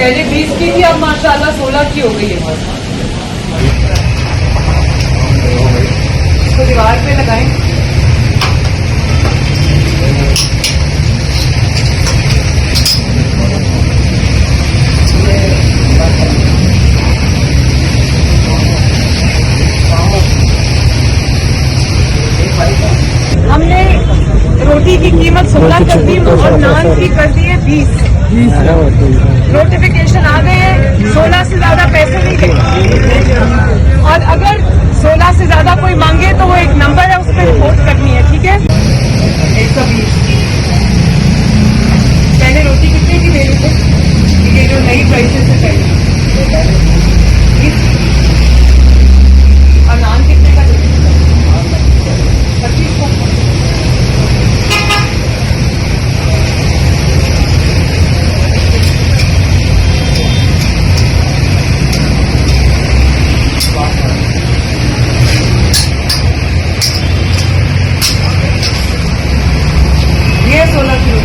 पहले 20 की थी, अब माशाल्लाह 16 की हो गई है। इसको दीवार पे लगाएं। हमने रोटी की कीमत 16 कर दी और नान की कर दी है 20। नोटिफिकेशन आ गए हैं, 16 से ज्यादा पैसे नहीं देंगे। और अगर 16 से ज्यादा कोई मांगे तो वो एक नंबर है, उस पर रिपोर्ट करनी है, ठीक है। 120। पहले रोटी कितने की दे रहे थे? ये जो नई प्राइसेस है पहले, और नान कितने का दे रहे थे? 25 को। ये 16 किलो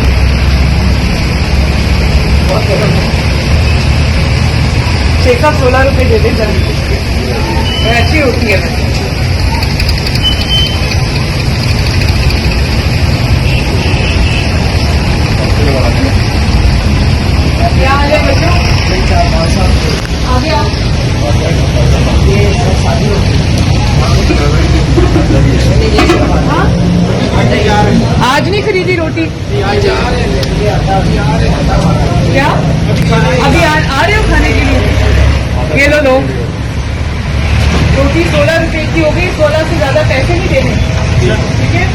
शेखा 16 रुपए दे दे जल्दी, अच्छी होती है वैसे। क्या हाल है बच्चों? आगे आओ। हाँ? आज नहीं खरीदी रोटी? क्या अभी आ रहे हो खाने के लिए? ये लो लो, रोटी 16 रुपए की हो गई, 16 से ज्यादा पैसे नहीं देने, ठीक है।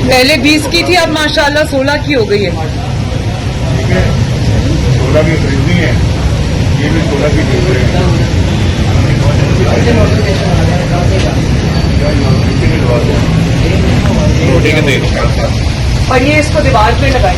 पहले 20 की थी, अब माशाल्लाह 16 की हो गई है। 16 की खरीदनी है, ये भी 16 की खरीद रहे हैं। रोटी के तेल और ये इसको दीवार पे लगाए।